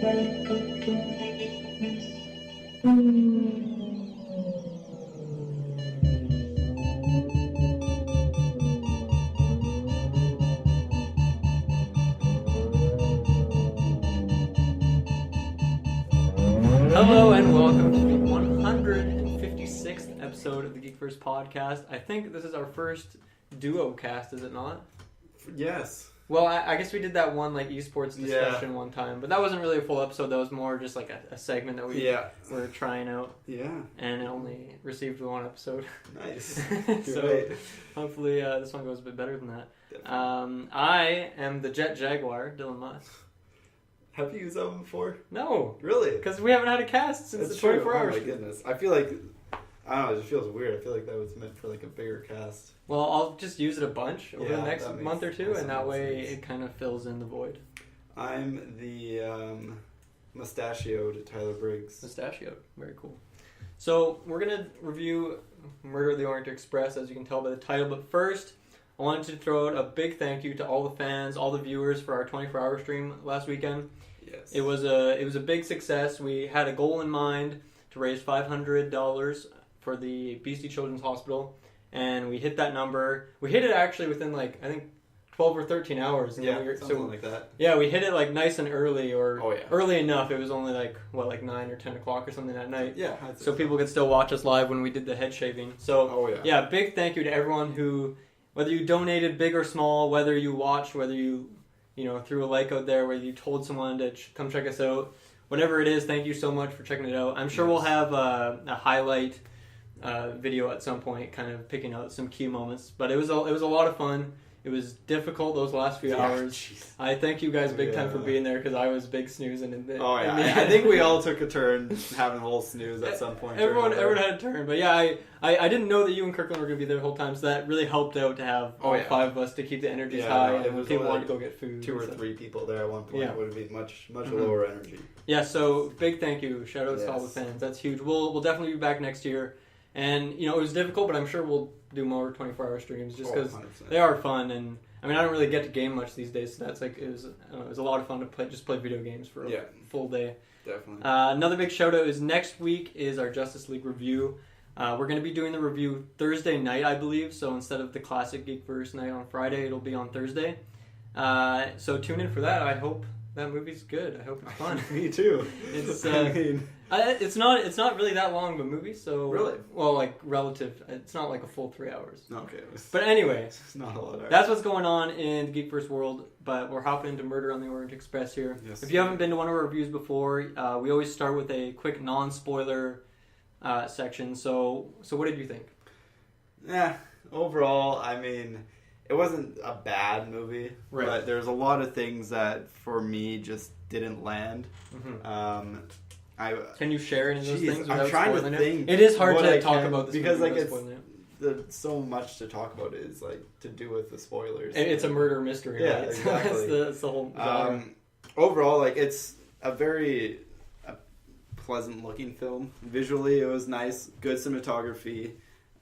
Hello and welcome to the 156th episode of the GeekVerse podcast. I think this is our first duo cast, is it not? Yes. Well, I guess we did that one like esports discussion one time, but that wasn't really a full episode. That was more just like a segment that we were trying out. Yeah. And it only received one episode. Nice. So hopefully this one goes a bit better than that. I am the Jet Jaguar, Dylan Musk. Have you used that one before? No. Really? Because we haven't had a cast since the 24 hours. Oh my goodness. I feel like, I don't know, it just feels weird. I feel like that was meant for like a bigger cast. Well, I'll just use it a bunch over the next makes month or two, and that way sense. it kind of fills in the void. I'm the mustachioed Tyler Briggs. Mustachioed. Very cool. So, we're going to review Murder of the Orient Express, as you can tell by the title, but first, I wanted to throw out a big thank you to all the fans, all the viewers for our 24-hour stream last weekend. Yes. It was a big success. We had a goal in mind to raise $500 for the BC Children's Hospital, and we hit that number. We hit it actually within like I think 12 or 13 hours. Yeah, something like that. Yeah, we hit it like nice and early, early enough. It was only like 9 or 10 o'clock or something that night. Yeah, so people could still watch us live when we did the head shaving. So big thank you to everyone who, whether you donated big or small, whether you watched, whether you threw a like out there, whether you told someone to come check us out, whatever it is, thank you so much for checking it out. I'm sure we'll have a highlight video at some point, kind of picking out some key moments. But it was a lot of fun. It was difficult those last few hours. Geez. I thank you guys big time for being there because I was big snoozing. I think we all took a turn having a little snooze at some point. Everyone had a turn, but I didn't know that you and Kirkland were going to be there the whole time, so that really helped out to have all five of us to keep the energies high. And people wanted to go get food. 2 or 3 people there at one point. It would have been much lower energy. Yeah, so big thank you. Shout out to all the fans. That's huge. We'll definitely be back next year. And, it was difficult, but I'm sure we'll do more 24-hour streams just because they are fun. And, I don't really get to game much these days, so that's like, it was a lot of fun to play video games for a full day. Definitely. Another big shout out is next week is our Justice League review. We're going to be doing the review Thursday night, I believe. So instead of the classic GeekVerse night on Friday, it'll be on Thursday. So tune in for that. I hope that movie's good. I hope it's fun. Me too. It's not really that long of a movie, so really, well, like relative, it's not like a full 3 hours. Okay, but anyway, it's not a lot. That's what's going on in the GeekVerse world. But we're hopping into Murder on the Orient Express here. Yes, if you haven't been to one of our reviews before, we always start with a quick non-spoiler section. So what did you think? Overall, it wasn't a bad movie, right? But there's a lot of things that for me just didn't land. Mm-hmm. Can you share any of those things? I'm trying to think. It is hard to talk about this because movie so much to talk about is like to do with the spoilers. It's a murder mystery. Yeah, right? exactly. that's the whole genre. Overall, it's a very pleasant looking film. Visually, it was nice. Good cinematography.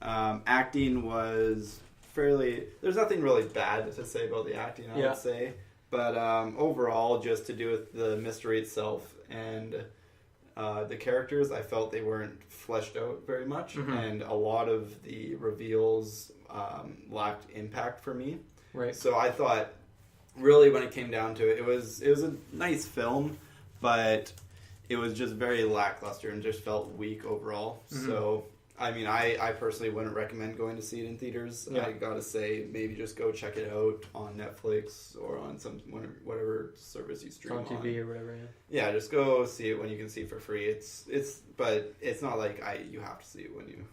Acting was fairly. There's nothing really bad to say about the acting, I would say. But overall, just to do with the mystery itself and the characters, I felt they weren't fleshed out very much, and a lot of the reveals lacked impact for me. Right. So I thought, really, when it came down to it, it was a nice film, but it was just very lackluster and just felt weak overall. Mm-hmm. So, I personally wouldn't recommend going to see it in theaters. Yeah. I gotta say, maybe just go check it out on Netflix or on whatever service you stream on. TV or whatever, Yeah, just go see it when you can see it for free. But it's not like you have to see it when you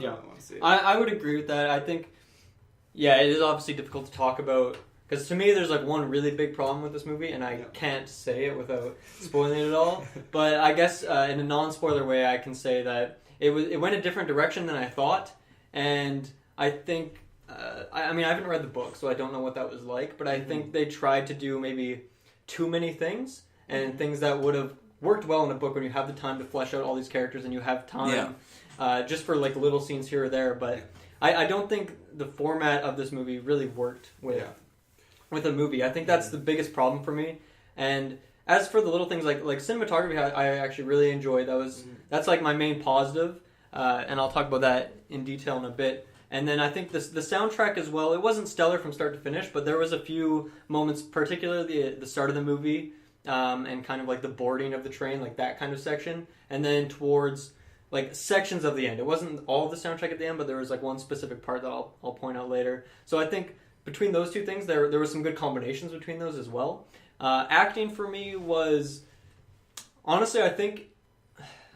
want to see it. I would agree with that. I think, it is obviously difficult to talk about. Because to me, there's like one really big problem with this movie, and I can't say it without spoiling it at all. But I guess in a non-spoiler way, I can say that it went a different direction than I thought, and I think I haven't read the book, so I don't know what that was like. But I think they tried to do maybe too many things, and things that would have worked well in a book when you have the time to flesh out all these characters and you have time just for like little scenes here or there. But I don't think the format of this movie really worked with a movie. I think that's the biggest problem for me. And as for the little things like cinematography, I actually really enjoyed. That's like my main positive, and I'll talk about that in detail in a bit. And then I think the soundtrack as well. It wasn't stellar from start to finish, but there was a few moments, particularly the start of the movie, and kind of like the boarding of the train, like that kind of section, and then towards like sections of the end. It wasn't all of the soundtrack at the end, but there was like one specific part that I'll point out later. So I think between those two things, there were some good combinations between those as well. Acting for me was honestly, I think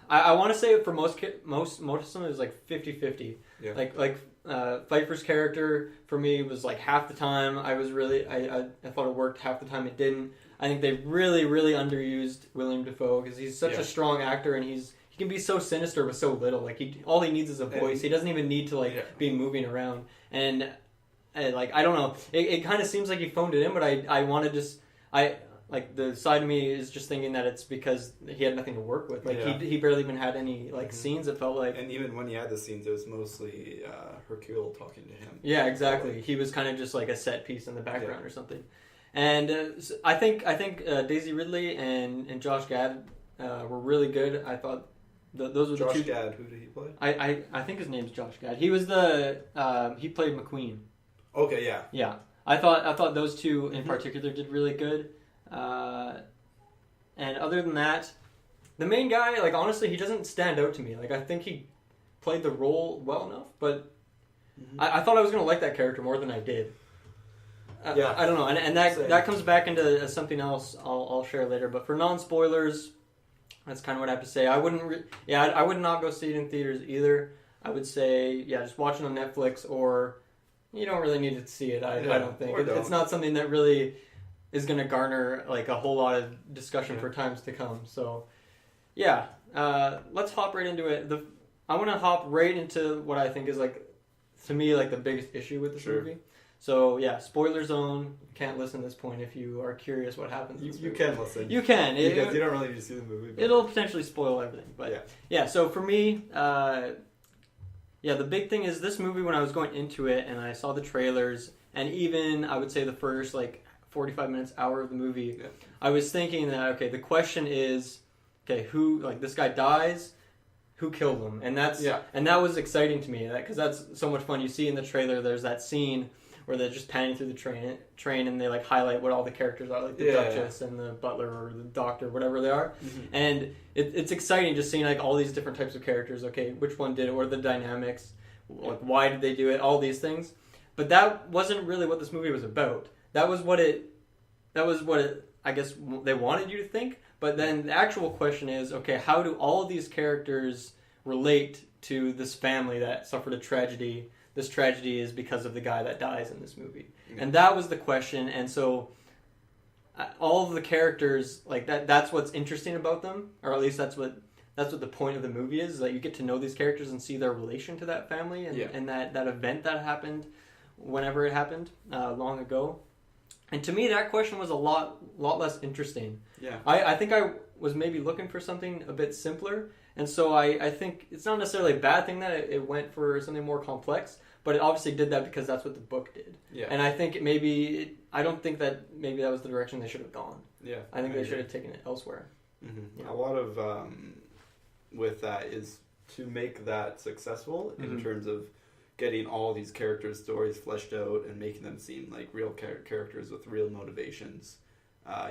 I want to say for most of them it was like 50-50. Yeah. Like Pfeiffer's character for me was like half the time I thought it worked, half the time it didn't. I think they really underused William Dafoe because he's such a strong actor and he can be so sinister with so little. Like all he needs is a voice. He doesn't even need to be moving around. And like I don't know, it kind of seems like he phoned it in, but I want to just like the side of me is just thinking that it's because he had nothing to work with. Like he barely even had any scenes. It felt like, and even when he had the scenes, it was mostly Hercule talking to him. Yeah, exactly. He was kind of just like a set piece in the background or something. And I think Daisy Ridley and Josh Gad were really good. I thought those were Josh the two. Gad, who did he play? I think his name's Josh Gad. He was he played McQueen. Okay, yeah. Yeah. I thought those two in particular did really good. And other than that, the main guy, like honestly, he doesn't stand out to me. Like I think he played the role well enough, but I thought I was gonna like that character more than I did. I don't know, and that comes back into something else I'll share later. But for non-spoilers, that's kind of what I have to say. I would not go see it in theaters either. I would say just watch it on Netflix, or you don't really need to see it. I don't think it's not something that really is going to garner like a whole lot of discussion for times to come. So, let's hop right into it. I want to hop right into what I think is like, to me, like the biggest issue with this movie. So spoiler zone. Can't listen at this point if you are curious what happens. You can listen. You can because you don't really need to see the movie. But it'll potentially spoil everything. But so for me, the big thing is this movie. When I was going into it and I saw the trailers, and even I would say the first 45 minutes, hour of the movie, I was thinking that the question is, who, like, this guy dies, who killed him? And that was exciting to me, because that's so much fun. You see in the trailer, there's that scene where they're just panning through the train and they like highlight what all the characters are, like the Duchess and the butler or the doctor, whatever they are. And it's exciting just seeing like all these different types of characters. Which one did it? What are the dynamics? Like, why did they do it? All these things. But that wasn't really what this movie was about. That was what I guess they wanted you to think. But then the actual question is, how do all of these characters relate to this family that suffered a tragedy? This tragedy is because of the guy that dies in this movie. And that was the question. And so all of the characters, like that's what's interesting about them, or at least that's what the point of the movie is that you get to know these characters and see their relation to that family and that event that happened whenever it happened long ago. And to me, that question was a lot less interesting. I think I was maybe looking for something a bit simpler, and so I think it's not necessarily a bad thing that it went for something more complex, but it obviously did that because that's what the book did. And I think I don't think that maybe that was the direction they should have gone. I think they should have taken it elsewhere. A lot of with that is to make that successful in terms of getting all these characters' stories fleshed out and making them seem like real characters with real motivations.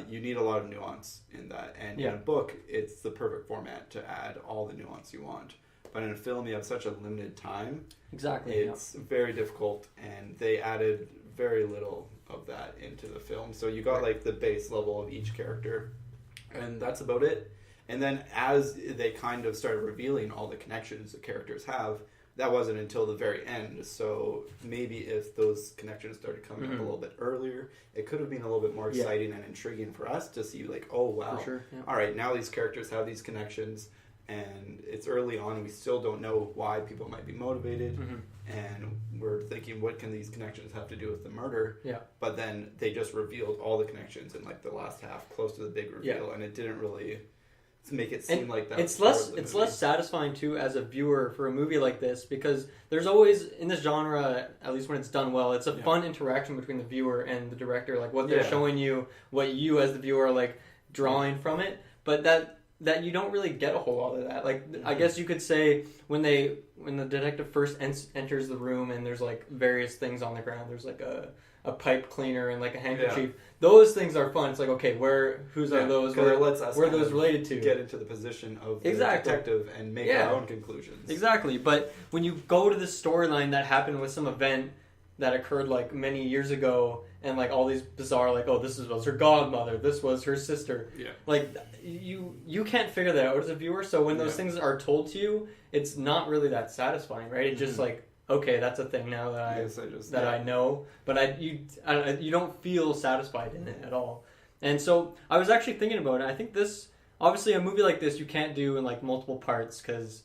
You need a lot of nuance in that. And in a book, it's the perfect format to add all the nuance you want. But in a film, you have such a limited time. Exactly. It's very difficult, and they added very little of that into the film. So you got like the base level of each character, and that's about it. And then as they kind of started revealing all the connections the characters have, that wasn't until the very end. So maybe if those connections started coming up a little bit earlier, it could have been a little bit more exciting and intriguing for us to see, like, oh, wow. For sure, all right, now these characters have these connections, and it's early on, and we still don't know why people might be motivated. And we're thinking, what can these connections have to do with the murder? But then they just revealed all the connections in, like, the last half, close to the big reveal, and it didn't really to make it seem like that. It's less satisfying too as a viewer for a movie like this, because there's always in this genre, at least when it's done well, it's a fun interaction between the viewer and the director. Like what they're showing you, what you as the viewer are like drawing from it, but that you don't really get a whole lot of that. Like, I guess you could say when the detective first enters the room and there's like various things on the ground. There's like a pipe cleaner and like a handkerchief. Yeah. Those things are fun. It's like, okay, whose are those? Where it lets us are those related to? Get into the position of the detective and make our own conclusions. Exactly. But when you go to this storyline that happened with some event that occurred like many years ago, and like all these bizarre, like, oh, this was her godmother, this was her sister. Yeah. Like, you can't figure that out as a viewer. So when those things are told to you, it's not really that satisfying, right? It's just like, okay, that's a thing now that I know, but you don't feel satisfied in it at all. And so I was actually thinking about it. I think this, obviously, a movie like this you can't do in like multiple parts because,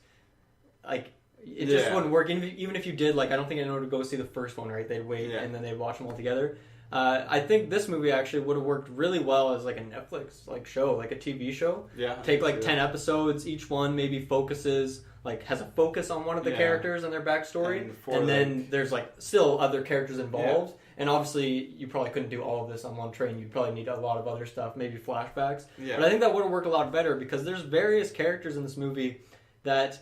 like, it just wouldn't work. Even if you did, like, I don't think anyone would go see the first one, right? They'd wait and then they'd watch them all together. I think this movie actually would have worked really well as like a Netflix like show, like a TV show. Yeah. Take like 10 episodes, each one maybe has a focus on one of the characters and their backstory, and then there's like still other characters involved. And obviously, you probably couldn't do all of this on one train. You'd probably need a lot of other stuff, maybe flashbacks. Yeah. But I think that would have worked a lot better because there's various characters in this movie that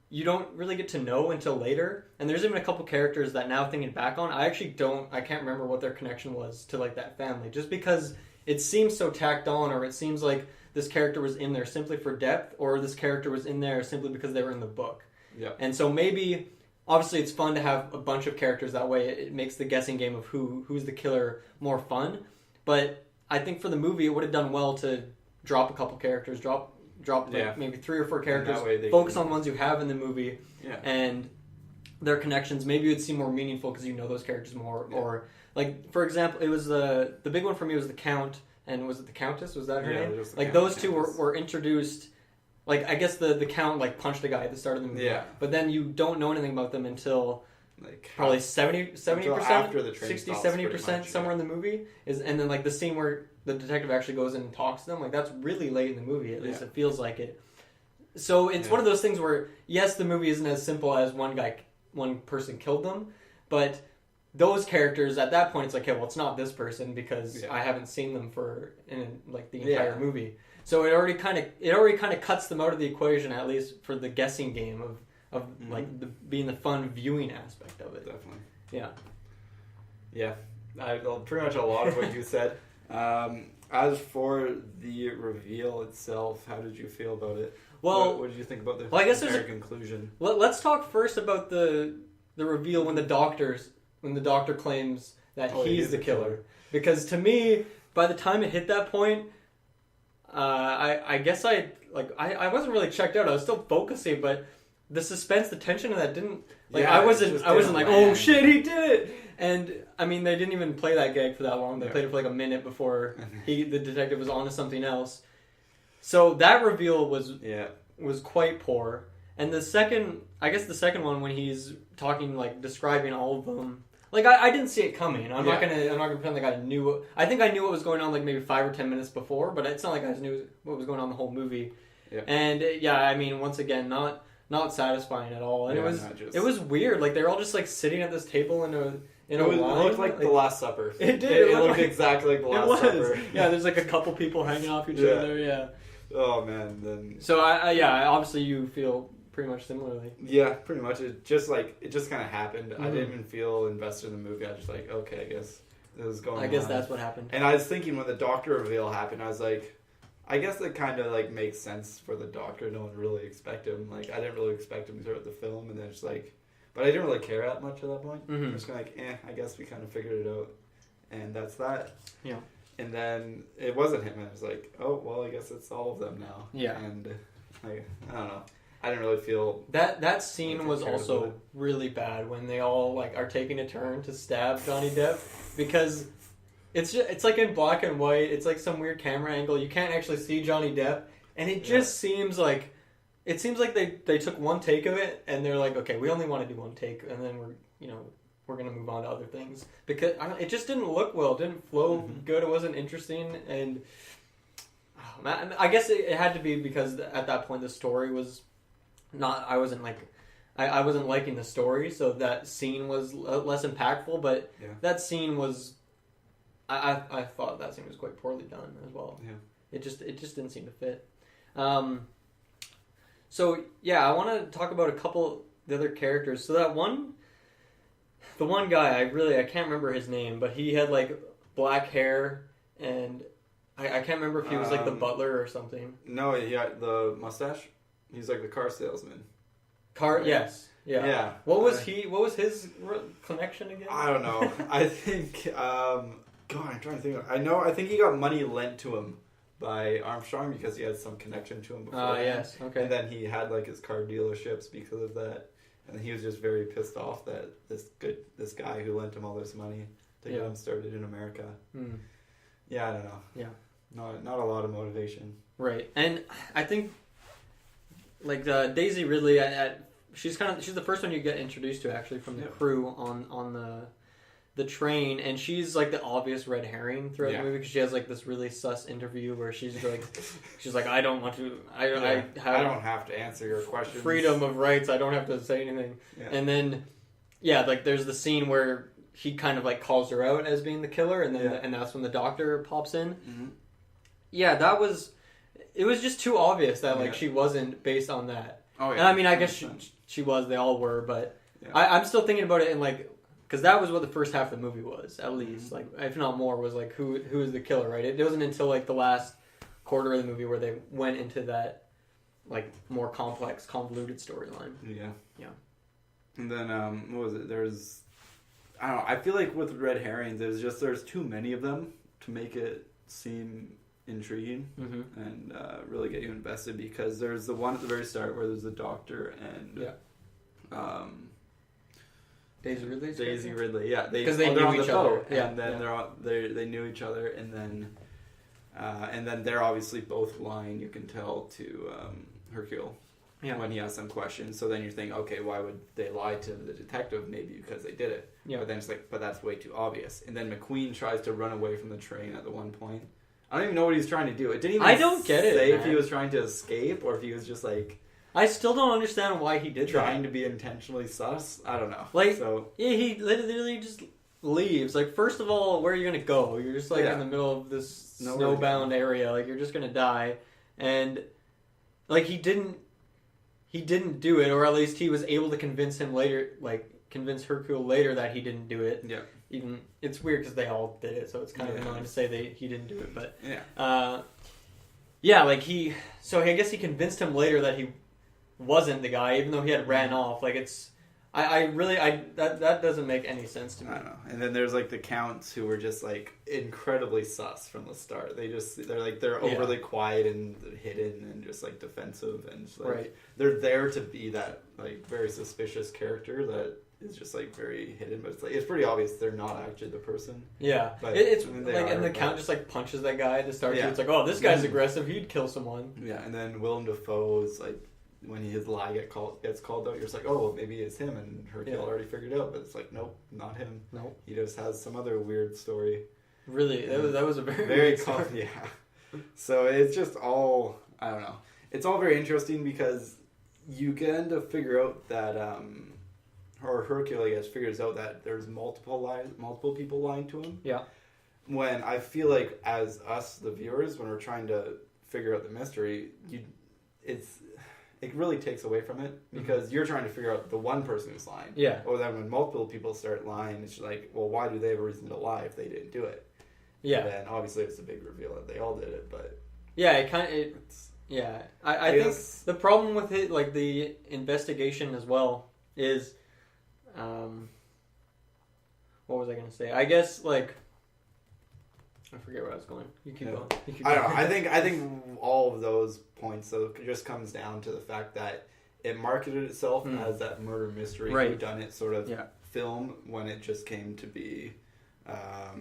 you don't really get to know until later. And there's even a couple characters that now thinking back on, I can't remember what their connection was to like that family. Just because it seems so tacked on, or it seems like this character was in there simply for depth, or this character was in there simply because they were in the book. Yeah. And so maybe, obviously it's fun to have a bunch of characters that way. It makes the guessing game of who's the killer more fun. But I think for the movie, it would have done well to drop a couple characters, drop like maybe 3 or 4 characters, focus on ones you have in the movie, and their connections. Maybe it would seem more meaningful because you know those characters more. Yeah. Or, like, for example, it was the big one for me was the Count, and was it the Countess? Was that her name? Like, those two were introduced. Like, I guess the Count, like, punched a guy at the start of the movie. Yeah. But then you don't know anything about them until like probably 70%, after the train 60, 70% somewhere in the movie. And then, like, the scene where the detective actually goes in and talks to them, like, that's really late in the movie. At least it feels like it. So it's one of those things where, yes, the movie isn't as simple as one person killed them, but those characters, at that point, it's like, okay, well, it's not this person because I haven't seen them in the entire movie. So it already kind of cuts them out of the equation, at least for the guessing game of like being the fun viewing aspect of it. Definitely. Yeah. Yeah. Pretty much a lot of what you said. As for the reveal itself, how did you feel about it? Well, what did you think about the I guess conclusion? Let's talk first about the reveal when the doctor claims that he's the killer. Because to me, by the time it hit that point, I guess I wasn't really checked out. I was still focusing, but the suspense, the tension of that didn't I wasn't like, oh shit, he did it. And I mean, they didn't even play that gag for that long. They played it for like a minute before the detective was on to something else. So that reveal was quite poor. And the second one when he's talking, like, describing all of them, like, I didn't see it coming. I'm not gonna pretend like I knew. I think I knew what was going on like maybe 5 or 10 minutes before, but it's not like I knew what was going on the whole movie. Yeah. And I mean, once again, not satisfying at all. And it was weird. Like, they're all just like sitting at this table in a line. It looked like The Last Supper. It did. It looked exactly like The Last Supper. Yeah, there's like a couple people hanging off each other. Yeah. Oh man. Then. So obviously you feel pretty much similarly. Yeah, pretty much. It just kind of happened. Mm-hmm. I didn't even feel invested in the movie. I was just like, okay, I guess this is going on. I guess that's what happened. And I was thinking when the doctor reveal happened, I was like, I guess it kind of like makes sense for the doctor. No one really expected him. Like, I didn't really expect him throughout the film, and then just like, but I didn't really care that much at that point. Mm-hmm. I was kind of like, I guess we kind of figured it out, and that's that. Yeah. And then it wasn't him. I was like, oh well, I guess it's all of them now. Yeah. And I don't know. I didn't really feel that scene was also really bad when they all like are taking a turn to stab Johnny Depp, because it's like in black and white. It's like some weird camera angle. You can't actually see Johnny Depp, and it just seems like they took one take of it and they're like, okay, we only want to do one take, and then we're gonna move on to other things, because it just didn't look well. It didn't flow good. It wasn't interesting, and I guess it had to be because at that point the story was not. I wasn't liking the story, so that scene was less impactful. But that scene was. I thought that scene was quite poorly done as well. it just didn't seem to fit. So yeah, I want to talk about a couple of the other characters. So the one guy, I can't remember his name, but he had like black hair, and I can't remember if he was like the butler or something. No, he had the mustache. He's like the car salesman. Yes. Yeah. What was his connection again? I don't know. I think God, I'm trying to think. I think he got money lent to him by Armstrong because he had some connection to him before. Yes. Okay. And then he had like his car dealerships because of that. And he was just very pissed off that this guy who lent him all this money to get him started in America. Yeah, I don't know. Yeah. Not a lot of motivation. Right. And I think like Daisy Ridley she's the first one you get introduced to actually from the crew on the train, and she's like the obvious red herring throughout the movie because she has like this really sus interview where she's like I don't want to I don't have to answer your questions. Freedom of rights. I don't have to say anything. Yeah. And then like there's the scene where he kind of like calls her out as being the killer, and then and that's when the doctor pops in. Mm-hmm. Yeah, it was just too obvious that like she wasn't based on that. Oh yeah. And I mean, I guess she was. They all were, but I'm still thinking about it in like, because that was what the first half of the movie was, at least. Like, if not more, was like who is the killer, right? It wasn't until like the last quarter of the movie where they went into that like more complex, convoluted storyline. Yeah. Yeah. And then what was it? I don't know. I feel like with red herrings, there's too many of them to make it seem intriguing and really get you invested, because there's the one at the very start where there's the doctor and Daisy Ridley, yeah, because they knew each other, and then they knew each other, and then they're obviously both lying. You can tell to Hercule when he asks them questions. So then you think, okay, why would they lie to the detective? Maybe because they did it. Yeah. But then it's like, but that's way too obvious. And then McQueen tries to run away from the train at the one point. I don't even know what he's trying to do. It didn't even say if he was trying to escape or if he was just like... I still don't understand why he did trying to be intentionally sus. I don't know. Like, he literally just leaves. Like, first of all, where are you going to go? You're just like in the middle of this snowbound area. Like, you're just going to die. And like, he didn't do it, or at least he was able to convince Hercule later that he didn't do it. Yeah. Even it's weird because they all did it, so it's kind of annoying to say he didn't do it. But like I guess he convinced him later that he wasn't the guy, even though he had ran off. Like that doesn't make any sense to me. I don't know. And then there's like the counts who were just like incredibly sus from the start. They're overly quiet and hidden and just like defensive, and just, like they're there to be that like very suspicious character that is just like very hidden, but it's pretty obvious they're not actually the person. Yeah, but it's like, and the count just like punches that guy at the start. Yeah. It's like, oh, this guy's aggressive. He'd kill someone. Yeah, and then Willem Dafoe is like, when his lie gets called out, you're just like, oh, well, maybe it's him, and Hercule already figured it out, but it's like, nope, not him. Nope, he just has some other weird story. Really, that was a very weird story. Yeah. So it's just all, I don't know. It's all very interesting because you get to figure out that. Or Hercule, I guess, figures out that there's multiple people lying to him. Yeah. When I feel like, as us, the viewers, when we're trying to figure out the mystery, it really takes away from it, because you're trying to figure out the one person who's lying. Yeah. Or then when multiple people start lying, it's like, well, why do they have a reason to lie if they didn't do it? Yeah. And then obviously it's a big reveal that they all did it, but yeah, I think the problem with it, like the investigation as well, is. What was I going to say? I guess, like, I forget where I was going. You keep going. I don't know. I think all of those points, though, just comes down to the fact that it marketed itself as that murder mystery whodunit sort of film, when it just came to be,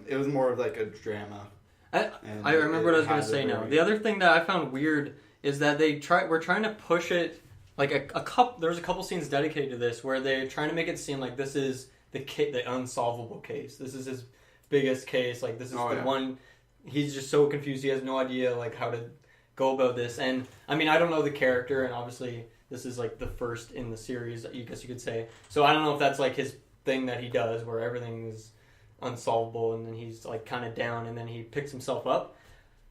it was more of like a drama. I remember what I was going to say now. The other thing that I found weird is that we're trying to push it. Like there's a couple scenes dedicated to this where they're trying to make it seem like this is the unsolvable case. This is his biggest case. Like, this is one. He's just so confused. He has no idea like how to go about this. And I mean, I don't know the character, and obviously this is like the first in the series, I guess you could say. So I don't know if that's like his thing that he does, where everything is unsolvable, and then he's like kind of down, and then he picks himself up.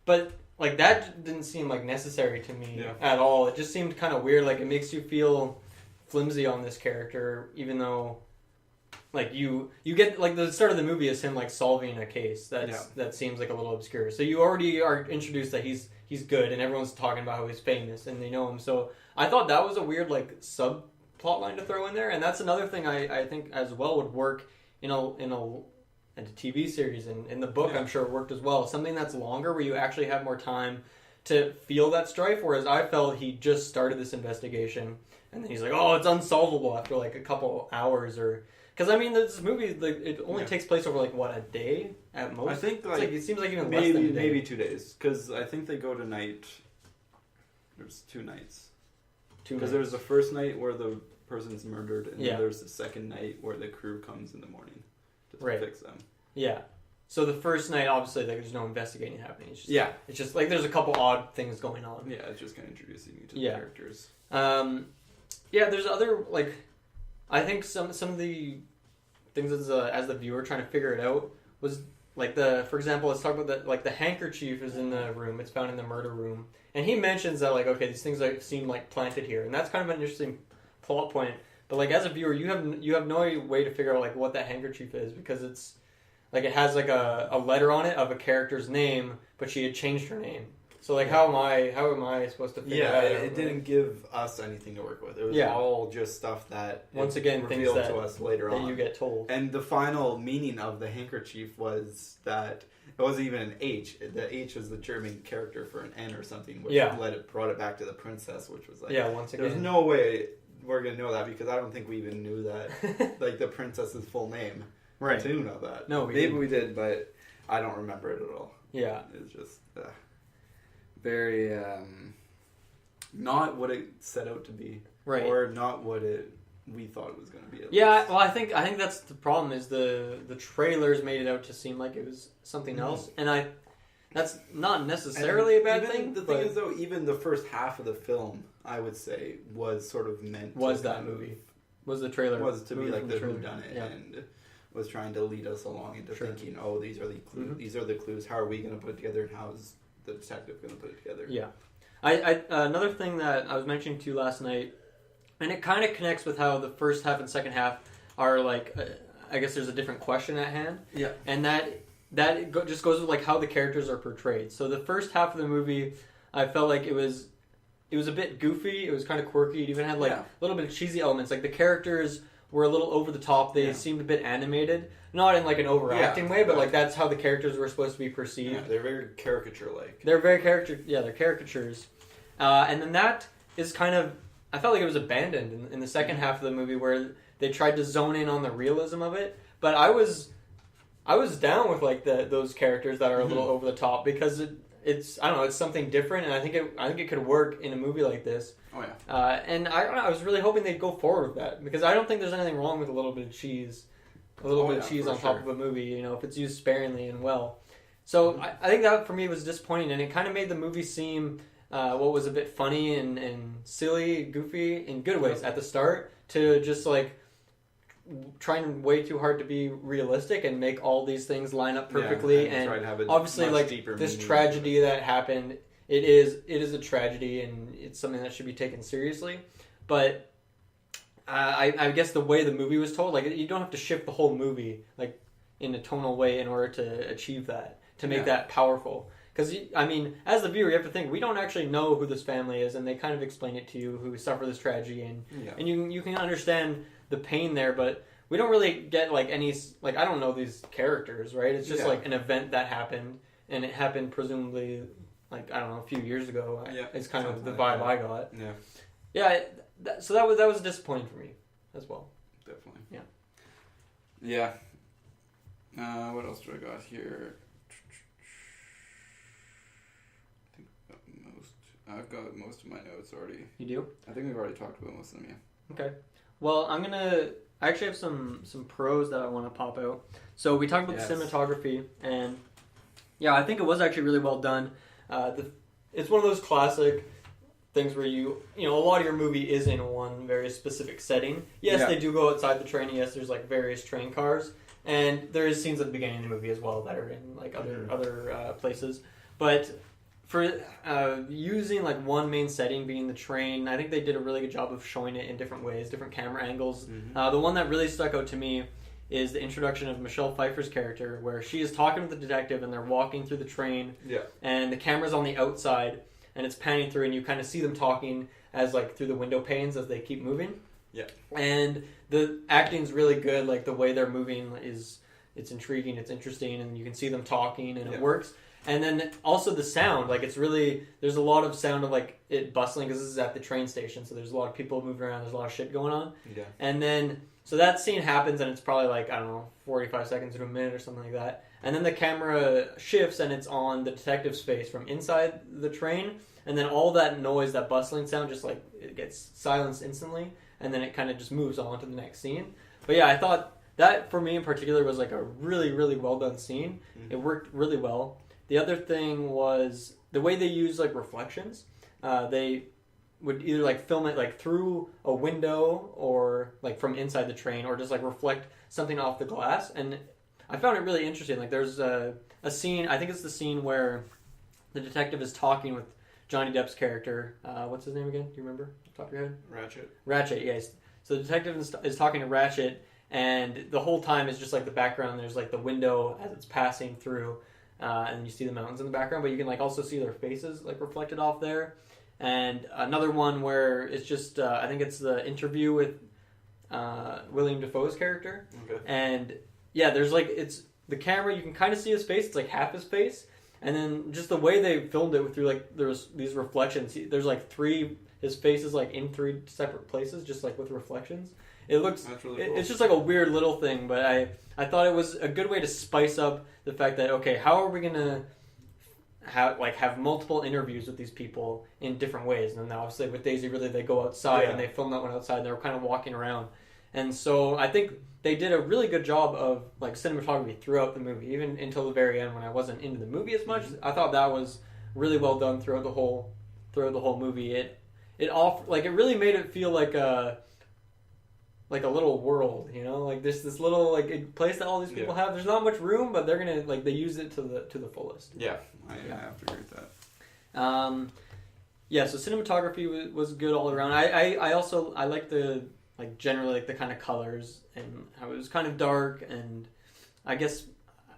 But like that didn't seem like necessary to me at all. It just seemed kind of weird. Like it makes you feel flimsy on this character, even though like you get like the start of the movie is him like solving a case that seems like a little obscure. So you already are introduced that he's good, and everyone's talking about how he's famous and they know him. So I thought that was a weird like subplot line to throw in there, and that's another thing I think as well would work in a TV series, and in the book I'm sure it worked as well. Something that's longer where you actually have more time to feel that strife, whereas I felt he just started this investigation and then he's like, oh, it's unsolvable after like a couple hours, or because I mean this movie like, it only takes place over like what, a day at most. I think like it seems like even maybe, less than a day. Maybe 2 days, because I think they go to night. There's 2 nights. Because there's the first night where the person's murdered, and then there's the second night where the crew comes in the morning to fix them. Yeah. So the first night, obviously, like, there's no investigating happening. It's just, it's just like there's a couple odd things going on. Yeah, it's just kind of introducing you to the characters. There's other like, I think some of the things as the viewer trying to figure it out was like for example, let's talk about the handkerchief is in the room. It's found in the murder room, and he mentions that like, okay, these things like seem like planted here, and that's kind of an interesting plot point. But like as a viewer, you have no way to figure out like what that handkerchief is, because it's like it has like a letter on it of a character's name, but she had changed her name. So like how am I supposed to figure that out? It didn't give us anything to work with. It was all just stuff that once again revealed things to us later on. That you get told. And the final meaning of the handkerchief was that it wasn't even an H. The H was the German character for an N or something, which brought it back to the princess, which was like once again there's no way we're gonna know that, because I don't think we even knew that like the princess's full name. Right. To know that. No, maybe we did, but I don't remember it at all. Yeah. It's just very not what it set out to be, or not what we thought it was going to be. Well, I think that's the problem. Is the trailers made it out to seem like it was something else, and that's not necessarily a bad thing. The thing is, though, even the first half of the film, I would say, was sort of meant was that movie. Was the trailer was to be like the whodunit, and was trying to lead us along into thinking, oh, these are the clues. These are the clues. How are we going to put it together, and how is the detective going to put it together? Yeah. I another thing that I was mentioning to you last night, and it kind of connects with how the first half and second half are like, I guess there's a different question at hand. Yeah. And just goes with like how the characters are portrayed. So the first half of the movie, I felt like it was a bit goofy. It was kind of quirky. It even had like a little bit of cheesy elements. Like the characters were a little over the top. They seemed a bit animated. Not in like an overacting way, but like that's how the characters were supposed to be perceived. Yeah, they're very caricature-like. They're caricatures. And then that is kind of, I felt like it was abandoned in the second half of the movie, where they tried to zone in on the realism of it. But I was down with like those characters that are a little over the top, because it's I don't know, it's something different, and I think it could work in a movie like this. Oh yeah. And I was really hoping they'd go forward with that, because I don't think there's anything wrong with a little bit of cheese. A little bit of cheese on top of a movie, if it's used sparingly and well. So I think that for me was disappointing, and it kind of made the movie seem what was a bit funny and silly, goofy in good ways at the start, to just like trying way too hard to be realistic and make all these things line up perfectly. And obviously, like this tragedy that happened, it is a tragedy, and it's something that should be taken seriously. But I guess the way the movie was told, like you don't have to shift the whole movie like in a tonal way in order to achieve that, to make that powerful. Because I mean, as the viewer, you have to think we don't actually know who this family is, and they kind of explain it to you, who suffer this tragedy, and you can understand the pain there, but we don't really get like any like I don't know these characters, right? It's just like an event that happened, and it happened presumably like I don't know, a few years ago. It's kind of the vibe I got. So that was disappointing for me as well. Definitely. Yeah. What else do I got here? I've got most of my notes already. You do? I think we've already talked about most of them, yeah. Okay. Well, I actually have some pros that I want to pop out. So we talked about the cinematography, and I think it was actually really well done. It's one of those classic things where a lot of your movie is in one very specific setting. Yes, they do go outside the train. Yes, there's like various train cars, and there is scenes at the beginning of the movie as well that are in like other places. But for using like one main setting being the train, I think they did a really good job of showing it in different ways, different camera angles. The one that really stuck out to me is the introduction of Michelle Pfeiffer's character, where she is talking with the detective and they're walking through the train, and the camera's on the outside and it's panning through, and you kind of see them talking as like through the window panes as they keep moving. And the acting's really good. Like the way they're moving it's intriguing, it's interesting, and you can see them talking, and it works. And then also the sound, like it's really, there's a lot of sound of like it bustling because this is at the train station, so there's a lot of people moving around, there's a lot of shit going on. And then, so that scene happens and it's probably like, I don't know, 45 seconds to a minute or something like that. And then the camera shifts and it's on the detective's face from inside the train. And then all that noise, that bustling sound, just like it gets silenced instantly. And then it kind of just moves on to the next scene. But yeah, I thought that for me in particular was like a really, really well done scene. It worked really well. The other thing was the way they use like reflections. They would either like film it like through a window or like from inside the train, or just like reflect something off the glass. And I found it really interesting. Like there's a scene, I think it's the scene where the detective is talking with Johnny Depp's character. What's his name again? Do you remember? Top of your head? Ratchet, yes. So the detective is talking to Ratchet, and the whole time is just like the background. There's like the window as it's passing through. And you see the mountains in the background, but you can like also see their faces like reflected off there. And another one where it's just I think it's the interview with William Dafoe's character. And yeah, there's like, it's the camera, you can kind of see his face, it's like half his face, and then just the way they filmed it through like there's these reflections. There's like his face is like in 3 separate places, just like with reflections. It looks, really cool. It's just like a weird little thing, but I thought it was a good way to spice up the fact that, okay, how are we going to have multiple interviews with these people in different ways? And then obviously with Daisy Ridley, they go outside and they film that one outside, and they were kind of walking around. And so I think they did a really good job of like cinematography throughout the movie, even until the very end when I wasn't into the movie as much. I thought that was really well done throughout the whole movie. It really made it feel like a little world, you know, like this little like place that all these people have. There's not much room, but they're gonna like they use it to the fullest. I have to agree with that. So cinematography was good all around. I also like the like generally like the kind of colors and how it was kind of dark, and I guess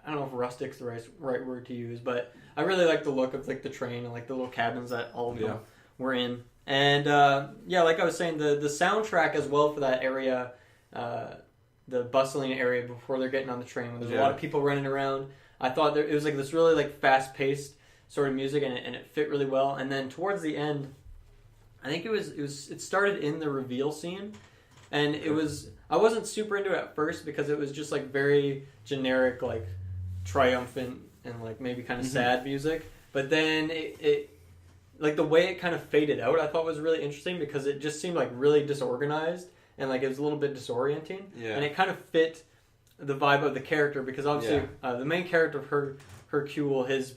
I don't know if rustic's the right word to use, but I really like the look of like the train and like the little cabins that all of them were in. And like I was saying, the soundtrack as well for that area, the bustling area before they're getting on the train, when there's a lot of people running around. I thought it was like this really like fast-paced sort of music, and it fit really well. And then towards the end, I think it started in the reveal scene, and I wasn't super into it at first because it was just like very generic, like triumphant and like maybe kind of sad music. But then it like the way it kind of faded out, I thought was really interesting because it just seemed like really disorganized and like it was a little bit disorienting. And it kind of fit the vibe of the character because obviously the main character of Hercule, his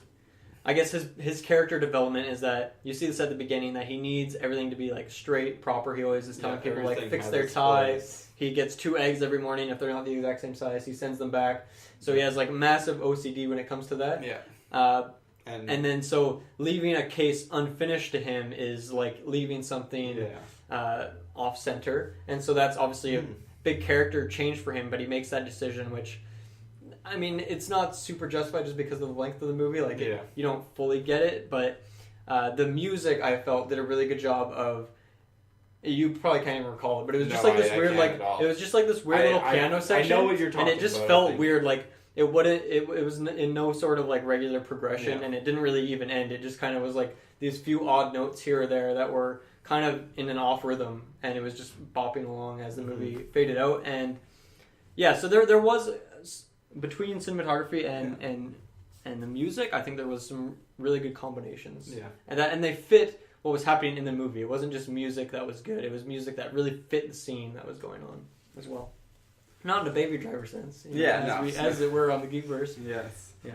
character development is that you see this at the beginning, that he needs everything to be like straight, proper. He always is telling people like fix their tie. He gets 2 eggs every morning. If they're not the exact same size, he sends them back. So he has like massive OCD when it comes to that. And then so leaving a case unfinished to him is like leaving something off center. And so that's obviously a big character change for him, but he makes that decision, which, I mean, it's not super justified just because of the length of the movie. Like, you don't fully get it, but the music, I felt, did a really good job of. You probably can't even recall it, but it was just like this weird, like it was just like this weird little piano section. I know what you're talking about. And it just felt weird, like it wouldn't. It was in no sort of like regular progression, and it didn't really even end. It just kind of was like these few odd notes here or there that were kind of in an off rhythm, and it was just bopping along as the movie faded out. And so there was, between cinematography and the music, I think there was some really good combinations. And they fit what was happening in the movie. It wasn't just music that was good. It was music that really fit the scene that was going on as well. Not in a Baby Driver sense. As it were on the GeekVerse. Yes. Yeah.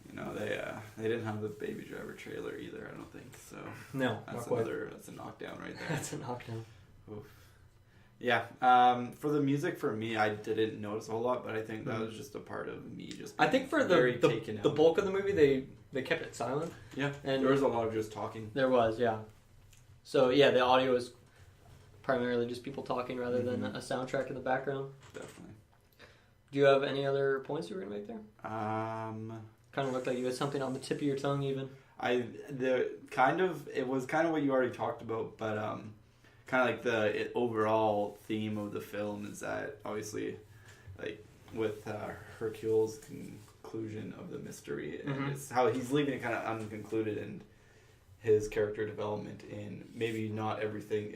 You know, they didn't have the Baby Driver trailer either, I don't think. So no, that's a knockdown right there. That's a knockdown. Oof. Yeah. For the music, for me, I didn't notice a whole lot, but I think that was just a part of me just. I think for the bulk of the movie, they kept it silent. Yeah. And there was a lot of just talking. There was, yeah. So yeah, the audio is primarily just people talking rather than a soundtrack in the background. Definitely. Do you have any other points you were gonna make there? Kind of looked like you had something on the tip of your tongue, even. It was kind of what you already talked about, but kind of like the overall theme of the film is that obviously, like with Hercule's conclusion of the mystery, and it's how he's leaving it kind of unconcluded, and his character development in maybe not everything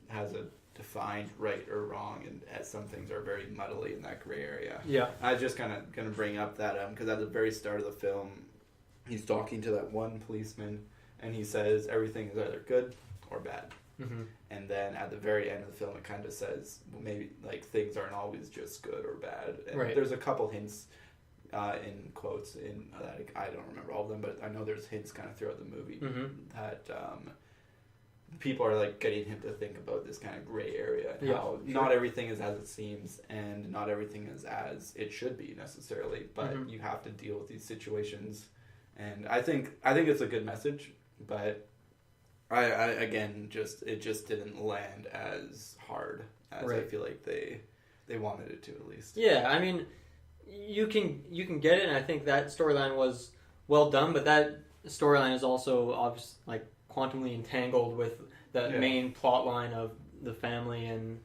has a defined right or wrong, and some things are very muddly in that gray area. Yeah, I was just kind of going to bring up that because at the very start of the film, he's talking to that one policeman, and he says everything is either good or bad. And then at the very end of the film, it kind of says maybe like things aren't always just good or bad. And there's a couple hints in quotes in that I don't remember all of them, but I know there's hints kind of throughout the movie that people are like getting him to think about this kind of gray area and how not everything is as it seems, and not everything is as it should be necessarily, but you have to deal with these situations. And I think it's a good message, but I again it just didn't land as hard as I feel like they wanted it to, at least. Yeah, I mean, you can get it, and I think that storyline was well done, but that storyline is also obviously like quantumly entangled with the main plot line of the family. And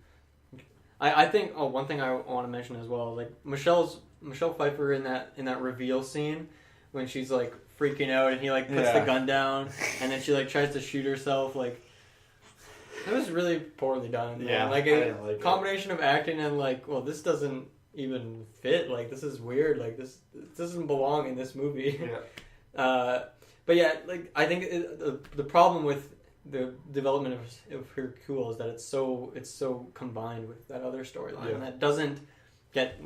I think one thing I want to mention as well, like Michelle Pfeiffer in that reveal scene when she's like freaking out and he like puts the gun down and then she like tries to shoot herself, like it was really poorly done. Yeah, like a combination of acting and like, well, this doesn't even fit, like this is weird, like this doesn't belong in this movie. But yeah, like I think the problem with the development of Hercule is that it's so combined with that other storyline that doesn't get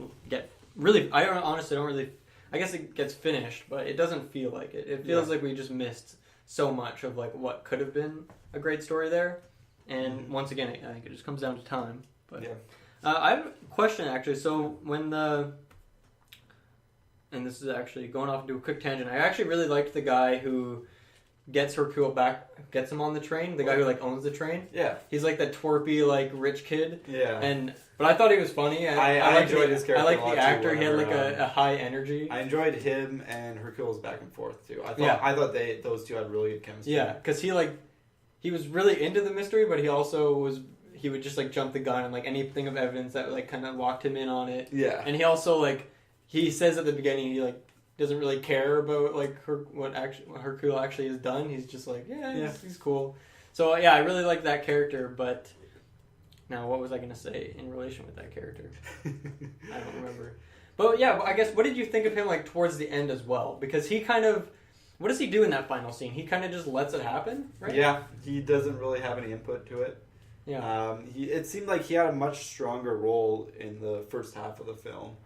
really. I honestly don't really. I guess it gets finished, but it doesn't feel like it. It feels like we just missed so much of like what could have been a great story there. And once again, I think it just comes down to time. But I have a question actually. So and this is actually going off into a quick tangent, I actually really liked the guy who gets Hercule back, gets him on the train. The guy who like owns the train. Yeah, he's like that twerpy like rich kid. Yeah, but I thought he was funny. I enjoyed his character. I like the actor. He had like a high energy. I enjoyed him and Hercule's back and forth too. I thought those two had really good chemistry. Yeah, because he was really into the mystery, but he also he would just like jump the gun and like anything of evidence that like kind of locked him in on it. Yeah, and he also like he says at the beginning he like doesn't really care about like what Hercule actually has done. He's just like he's cool. So yeah, I really like that character, but. Now, what was I going to say in relation with that character? I don't remember. But yeah, I guess, what did you think of him like towards the end as well? Because he kind of, what does he do in that final scene? He kind of just lets it happen, right? Yeah, he doesn't really have any input to it. Yeah. It seemed like he had a much stronger role in the first half of the film.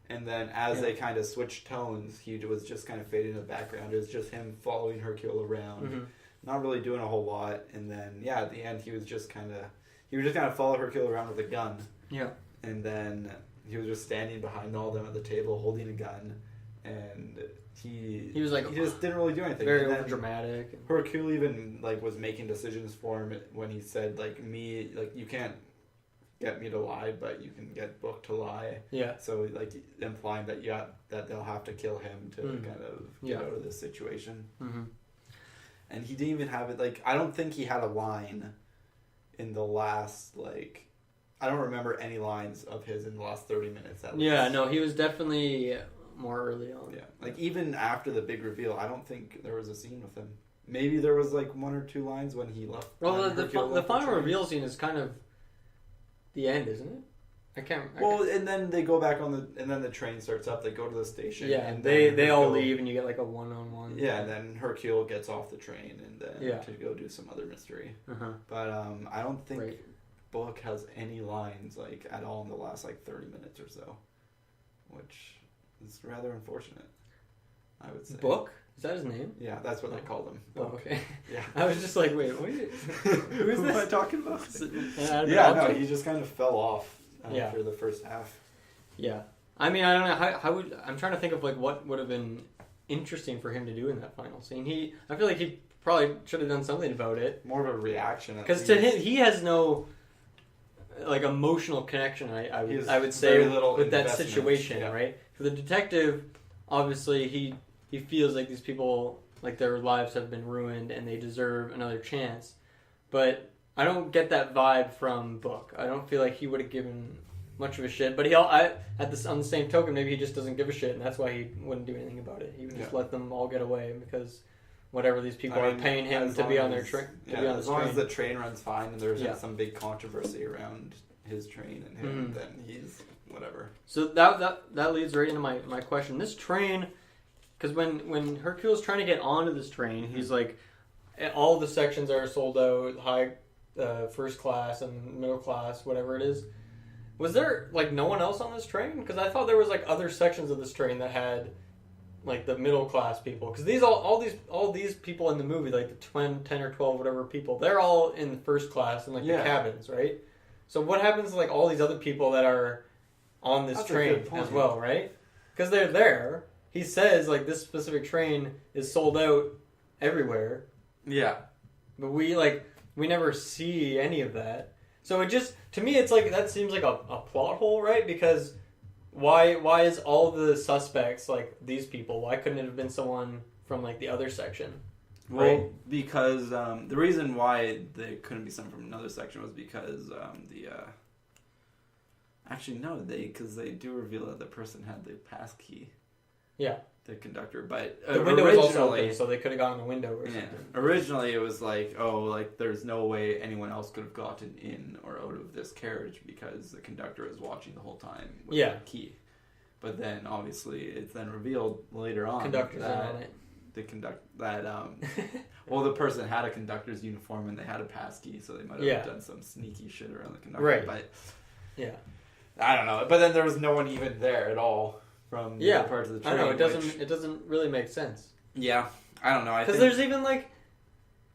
And then as they kind of switched tones, he was just kind of fading in the background. It was just him following Hercule around, not really doing a whole lot. And then, at the end, he would just kind of follow Hercule around with a gun. Yeah. And then he was just standing behind all of them at the table holding a gun. And he was like... He just didn't really do anything. Very dramatic. Hercule even like was making decisions for him when he said, like, you can't get me to lie, but you can get Book to lie. Yeah. So, like, implying that, that they'll have to kill him to kind of get out of this situation. Mm-hmm. And he didn't even have it, like... I don't think he had a line... in the last, like... I don't remember any lines of his in the last 30 minutes, at least. Yeah, no, he was definitely more early on. Yeah, like, even after the big reveal, I don't think there was a scene with him. Maybe there was, like, one or two lines when he left. Well, the final reveal scene is kind of the end, isn't it? And then they go back and then the train starts up, they go to the station. Yeah, and they all leave and you get, like, a one-on-one. Yeah, and then Hercule gets off the train and then to go do some other mystery. Uh-huh. But I don't think Book has any lines, like, at all in the last, like, 30 minutes or so. Which is rather unfortunate, I would say. Book? Is that his name? Yeah, that's what they called him. Oh, okay. Yeah. I was just like, wait, who is Who this? am I talking about? Yeah, no, he just kind of fell off Yeah. for the first half. Yeah. I mean, I don't know how would I'm trying to think of like what would have been interesting for him to do in that final scene. I feel like he probably should have done something about it. More of a reaction. Because to him, he has no like emotional connection. I would say with that situation, right? For the detective, obviously he feels like these people, like their lives have been ruined and they deserve another chance. But I don't get that vibe from Book. I don't feel like he would have given much of a shit. But on the same token, maybe he just doesn't give a shit, and that's why he wouldn't do anything about it. He would just let them all get away because whatever these people are paying him to be on their train. As long as the train runs fine and there's some big controversy around his train and him, then he's whatever. So that leads right into my question. This train, because when Hercule's trying to get onto this train, he's like, all the sections are sold out, high, first class and middle class, whatever it is. Was there like no one else on this train? Because I thought there was like other sections of this train that had like the middle class people. Because all these people in the movie, like the 10 or 12 whatever people, they're all in the first class in like the cabins, right? So what happens to like all these other people that are on this train as well, right? Because they're there. He says like this specific train is sold out everywhere. Yeah. But we never see any of that. So it just, to me, it's like, that seems like a plot hole, right? Because why is all the suspects like these people? Why couldn't it have been someone from like the other section? Right? Well, because the reason why they couldn't be someone from another section was because because they do reveal that the person had the pass key. Yeah. The conductor, but the window was also open, so they could have gotten the window or something. Originally, it was like, there's no way anyone else could have gotten in or out of this carriage because the conductor was watching the whole time with the key. But then, obviously, it's then revealed later on Conductor's on it. The person had a conductor's uniform and they had a pass key, so they might have done some sneaky shit around the conductor. Right. But yeah, I don't know. But then there was no one even there at all. From the other parts of the train. I know, it doesn't really make sense. Yeah, I don't know. Because there's even like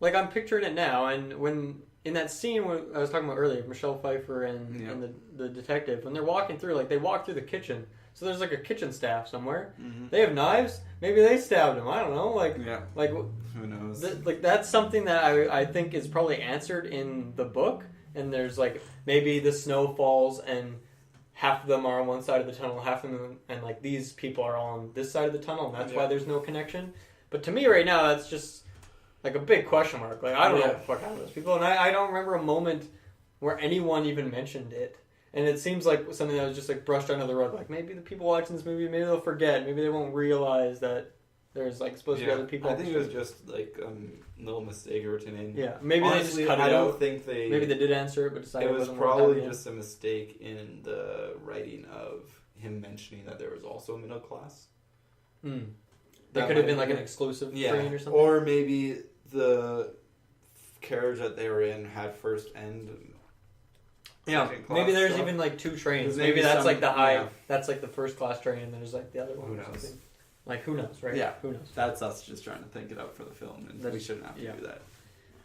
I'm picturing it now, and when in that scene when I was talking about earlier, Michelle Pfeiffer and the detective, when they're walking through, like they walk through the kitchen, so there's like a kitchen staff somewhere. Mm-hmm. They have knives. Maybe they stabbed him. I don't know. Who knows? That's something that I think is probably answered in the book. And there's like maybe the snow falls and half of them are on one side of the tunnel, half of them, and like these people are on this side of the tunnel, and that's why there's no connection. But to me right now, that's just like a big question mark. Like, I don't know what the fuck happened to those people, and I don't remember a moment where anyone even mentioned it. And it seems like something that was just like brushed under the rug. Like, maybe the people watching this movie, maybe they'll forget, maybe they won't realize that there's like supposed to be other people. I think it was just like a little mistake written in. Yeah, maybe honestly, they just cut it out. I don't think they. Maybe they did answer it, but decided it was probably just a mistake in the writing of him mentioning that there was also a middle class. There could have been like an exclusive train or something. Or maybe the carriage that they were in had first and. Yeah, maybe there's even like two trains. Maybe that's like the high. That's like the first class train, and then there's like the other one. Who knows? Something. Like, who knows, right? Yeah. Who knows? That's us just trying to think it out for the film, and we shouldn't have to do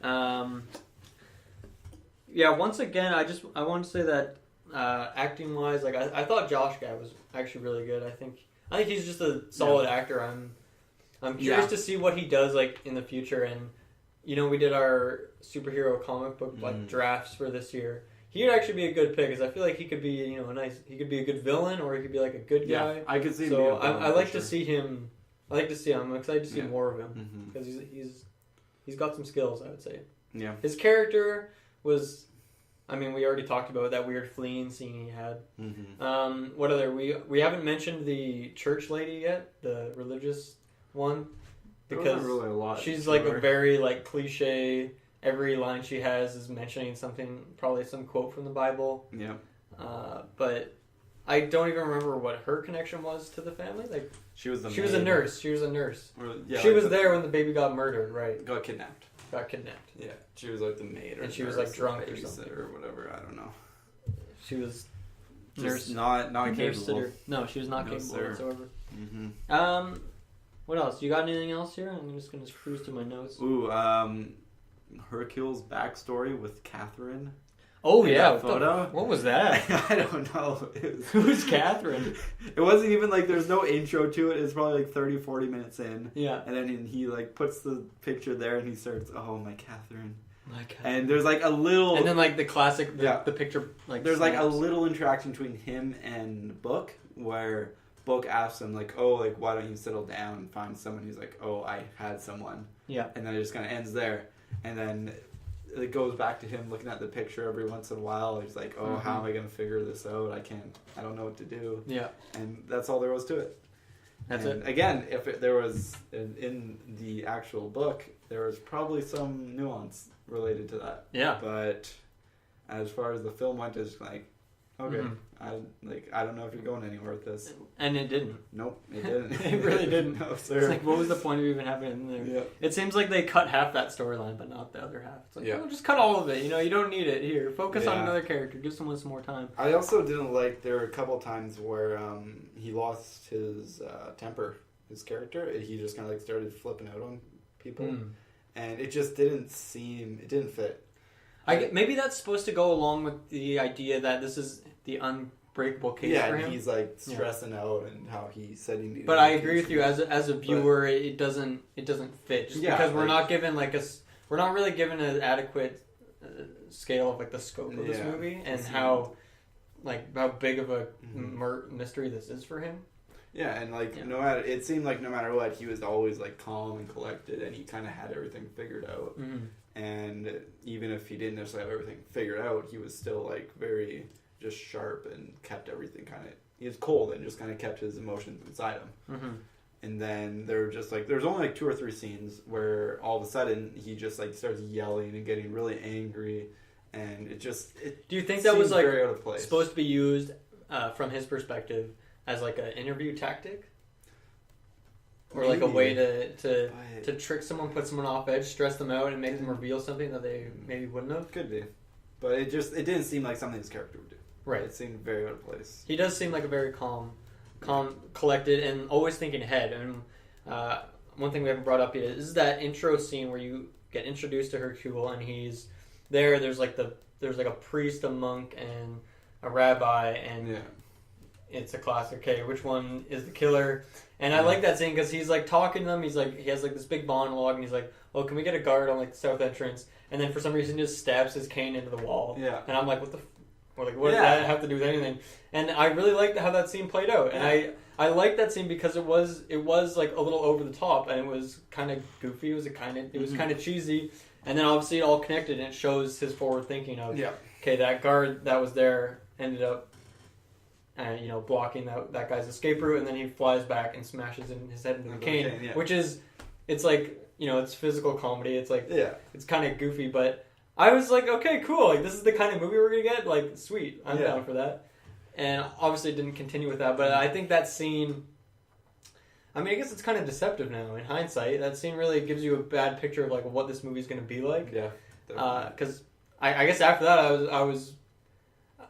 that. Once again, I want to say that acting-wise, like, I thought Josh Gad was actually really good. I think he's just a solid actor. I'm curious to see what he does, like, in the future, and, we did our superhero comic book, like, drafts for this year. He would actually be a good pick, because I feel like he could be, he could be a good villain, or he could be like a good guy. I could see him. So I like to see him. I'm excited to see more of him because he's got some skills. I would say. Yeah. His character was, we already talked about that weird fleeing scene he had. Mm-hmm. What other we haven't mentioned the church lady yet, the religious one, because really a lot she's like a very like cliche. Every line she has is mentioning something, probably some quote from the Bible. Yeah. But I don't even remember what her connection was to the family. Like she was a nurse. She was a nurse. She was there when the baby got murdered, right? Got kidnapped. Yeah. She was like the maid, and she was like drunk or something or whatever. I don't know. She was nurse, not capable. No, she was not capable whatsoever. Mm-hmm. What else? You got anything else here? I'm just gonna cruise through my notes. Ooh, Hercule's backstory with Catherine. Oh yeah, what was that? I don't know. Who's Catherine? It wasn't even like there's no intro to it. It's probably like 30, 40 minutes in. Yeah. And then he like puts the picture there and he starts, oh my Catherine. My Catherine. And there's like a little, and then like the classic, the picture like there's snaps. like a little interaction between him and Book where Book asks him like, oh, like why don't you settle down and find someone? He's like, oh, I had someone. Yeah. And then it just kind of ends there. And then it goes back to him looking at the picture every once in a while. He's like, oh, how am I going to figure this out? I don't know what to do. Yeah. And that's all there was to it. That's and it. Again, if there was, in the actual book, there was probably some nuance related to that. Yeah. But as far as the film went, it's like, okay, I don't know if you're going anywhere with this. And it didn't. Nope, it didn't. It really didn't. No, sir. It's like, what was the point of even having it in there? Yeah. It seems like they cut half that storyline, but not the other half. It's like, Yeah. oh, just cut all of it. You know, you don't need it. Here, focus on another character. Give someone some more time. I also didn't like, there were a couple times where he lost his temper, his character. He just kind of like started flipping out on people. And it just it didn't fit. Maybe that's supposed to go along with the idea that this is the unbreakable case for him. Yeah, he's like stressing out and how he said he needed. But I agree with you. As a viewer, it doesn't fit just because we're not given we're not really given an adequate scale of like the scope of this movie and how big of a mystery this is for him. Yeah, and it seemed like no matter what, he was always like calm and collected, and he kind of had everything figured out. And even if he didn't necessarily have everything figured out, he was still like very just sharp and kept everything he was cold and just kind of kept his emotions inside him. And then there's only like 2 or 3 scenes where all of a sudden he just like starts yelling and getting really angry, and do you think that was like very out of place. Supposed to be used from his perspective as like an interview tactic? Or like a way to trick someone, put someone off edge, stress them out, and make them reveal something that they maybe wouldn't have? Could be. But it didn't seem like something his character would do. Right. It seemed very out of place. He does seem like a very calm, collected, and always thinking ahead. And one thing we haven't brought up yet is that intro scene where you get introduced to Hercule, and he's there. There's like a priest, a monk, and a rabbi, and it's a classic. Okay, which one is the killer? And I like that scene because he's like talking to them. He has like this big monologue, and he's like, "Oh, can we get a guard on like the south entrance?" And then for some reason, he just stabs his cane into the wall. Yeah. And I'm like, "What the? What does that have to do with anything?" And I really liked how that scene played out. And I liked that scene because it was like a little over the top, and it was kind of goofy. It was kind of cheesy. And then obviously it all connected, and it shows his forward thinking of, okay, that guard that was there ended up. Blocking that guy's escape route, and then he flies back and smashes his head into the cane, which is, it's like, it's physical comedy. It's like, it's kind of goofy, but I was like, okay, cool. Like, this is the kind of movie we're gonna get. Like, sweet, I'm down for that. And obviously, it didn't continue with that, but I think that scene. I mean, I guess it's kind of deceptive now in hindsight. That scene really gives you a bad picture of like what this movie's gonna be like. Yeah. Because I guess after that,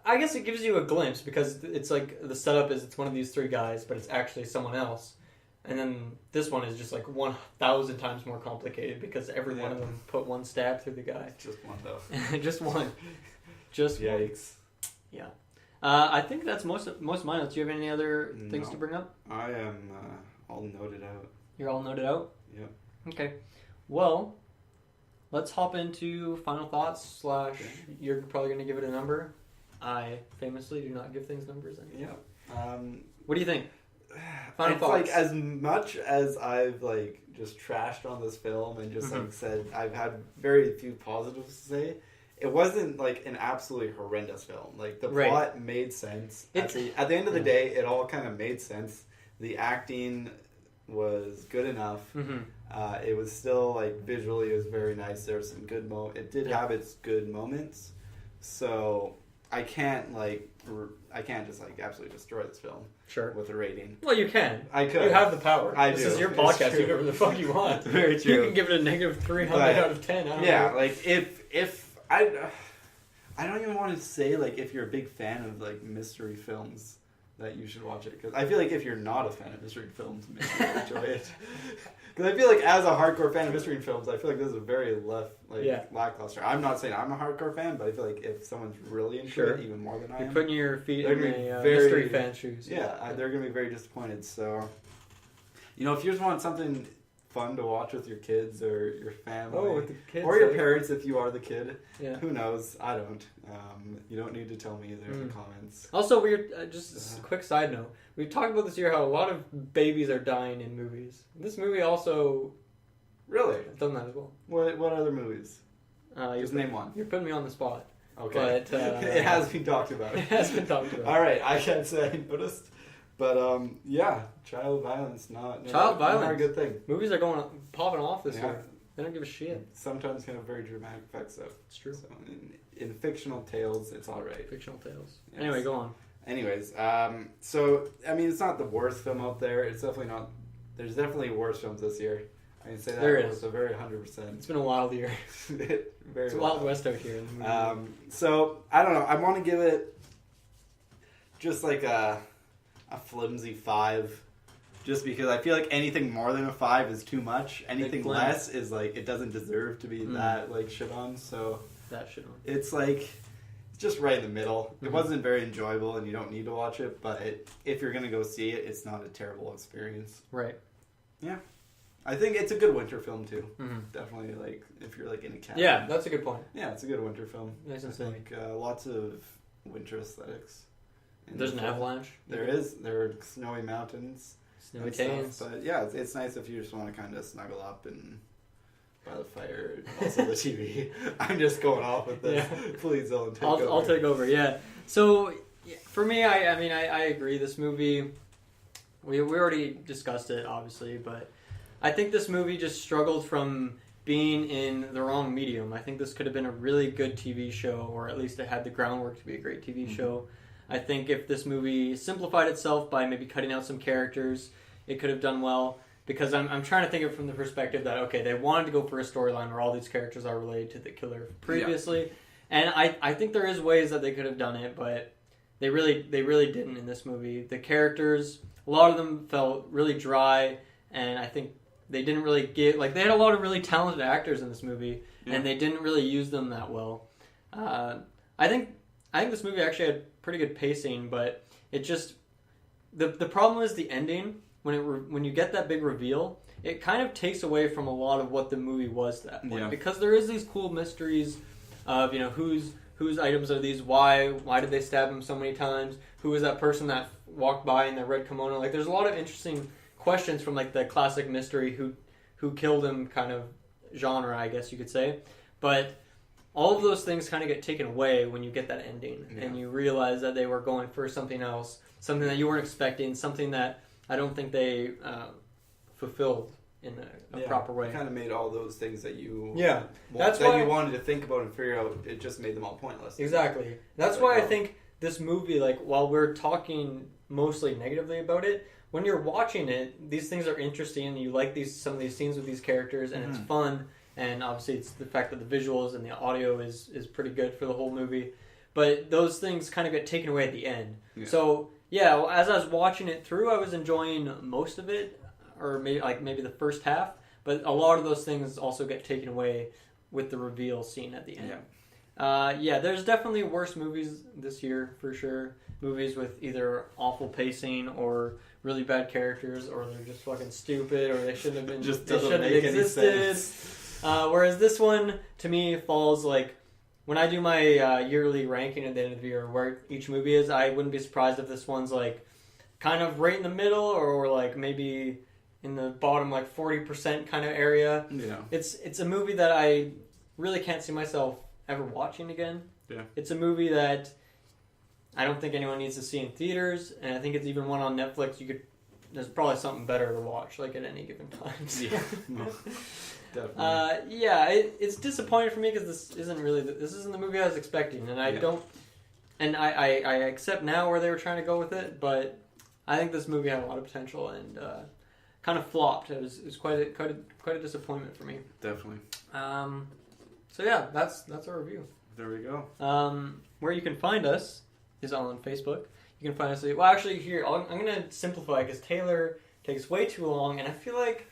I guess it gives you a glimpse because it's like the setup is it's one of these 3 guys, but it's actually someone else. And then this one is just like 1,000 times more complicated because every one of them put one stab through the guy. Just one though. Just one. Just yikes. One. Yeah. I think that's most of my notes. Do you have any other things to bring up? I am all noted out. You're all noted out? Yep. Okay. Well, let's hop into final thoughts / you're probably going to give it a number. I famously do not give things numbers anymore. Yeah. What do you think? Final thoughts. Like as much as I've like just trashed on this film and just like said I've had very few positives to say, it wasn't like an absolutely horrendous film. Like the plot made sense. At the end of the day, it all kind of made sense. The acting was good enough. It was still like visually it was very nice. There was some good It did have its good moments. So I can't just like absolutely destroy this film. Sure. With a rating. Well, you can. I could. You have the power. This is your podcast. You do whatever the fuck you want. Very true. You can give it a negative 300 out of 10. Like if I don't even want to say like if you're a big fan of like mystery films, that you should watch it. Because I feel like if you're not a fan of mystery films, maybe you'll enjoy it. Because I feel like as a hardcore fan of mystery films, I feel like this is a very lackluster. I'm not saying I'm a hardcore fan, but I feel like if someone's really into it, even more than I am, you're putting your feet they're in gonna a be mystery fan shoes. Yeah, they're going to be very disappointed. So, if you just want something fun to watch with your kids or your family, with the kids, or your parents if you are the kid, yeah. Who knows? I don't. You don't need to tell me either in the comments. Also, just a quick side note. We've talked about this year how a lot of babies are dying in movies. This movie also really done that as well. What other movies? Just name one. You're putting me on the spot. Okay. But it has been talked about. It has been talked about. All right, I can't say I noticed, but child violence not a good thing. Movies are popping off this year. They don't give a shit. Sometimes can have very dramatic effects though. It's true. So in fictional tales, it's all right. Fictional tales. Yes. Anyway, go on. Anyways, it's not the worst film out there. It's definitely not. There's definitely worse films this year. I can say that with a very 100%. It's been a wild year. It's Wild West out here. So I don't know. I want to give it just like a flimsy 5, just because I feel like anything more than a 5 is too much. Anything less is like it doesn't deserve to be that like shit on. So it's like it's just right in the middle. It wasn't very enjoyable, and you don't need to watch it. But if you're gonna go see it, it's not a terrible experience. Right. Yeah. I think it's a good winter film too. Definitely, like if you're like in a cabin. Yeah, that's a good point. Yeah, it's a good winter film. Nice and silly. Lots of winter aesthetics. There's an avalanche. There is. There are snowy mountains. Snowy canes. But yeah, it's nice if you just want to kind of snuggle up and by the fire, and also the TV. I'm just going off with this. Yeah. Please don't take over. I'll take over. Yeah. So for me, I agree. This movie, we already discussed it, obviously, but I think this movie just struggled from being in the wrong medium. I think this could have been a really good TV show, or at least it had the groundwork to be a great TV show. I think if this movie simplified itself by maybe cutting out some characters, it could have done well. Because I'm trying to think of it from the perspective that, okay, they wanted to go for a storyline where all these characters are related to the killer previously. Yeah. And I think there is ways that they could have done it, but they really didn't in this movie. The characters, a lot of them felt really dry, and I think they didn't really get... Like, they had a lot of really talented actors in this movie, and they didn't really use them that well. I think this movie actually had pretty good pacing, but it just... The problem is the ending. When you get that big reveal, it kind of takes away from a lot of what the movie was at that point. Because there is these cool mysteries of, whose items are these, why did they stab him so many times, who is that person that walked by in the red kimono. Like, there's a lot of interesting questions from like the classic mystery who killed him kind of genre, I guess you could say. But all of those things kind of get taken away when you get that ending, and you realize that they were going for something else, something that you weren't expecting, something that I don't think they fulfilled in a proper way. It kind of made all those things that you that's why you wanted to think about and figure out. It just made them all pointless. Exactly. That's why I think this movie, like, while we're talking mostly negatively about it, when you're watching it, these things are interesting, and you like some of these scenes with these characters, and it's fun. And obviously, it's the fact that the visuals and the audio is pretty good for the whole movie. But those things kind of get taken away at the end. Yeah. So. Yeah, as I was watching it through, I was enjoying most of it, or maybe the first half. But a lot of those things also get taken away with the reveal scene at the end. There's definitely worse movies this year for sure. Movies with either awful pacing or really bad characters, or they're just fucking stupid, or they shouldn't have been. Just doesn't make any sense. Whereas this one, to me, falls like. When I do my yearly ranking at the end of the year, where each movie is, I wouldn't be surprised if this one's like kind of right in the middle, or like maybe in the bottom, like 40% kind of area. Yeah, it's a movie that I really can't see myself ever watching again. Yeah, it's a movie that I don't think anyone needs to see in theaters, and I think it's even one on Netflix. There's probably something better to watch, like at any given time. So. Yeah. Definitely. It's disappointing for me because this isn't the movie I was expecting, and I don't, and I accept now where they were trying to go with it, but I think this movie had a lot of potential and kind of flopped. It was quite a disappointment for me. Definitely. So yeah, that's our review. There we go. Where you can find us is on Facebook. You can find us. Well, actually, here I'm gonna simplify because Taylor takes way too long, and I feel like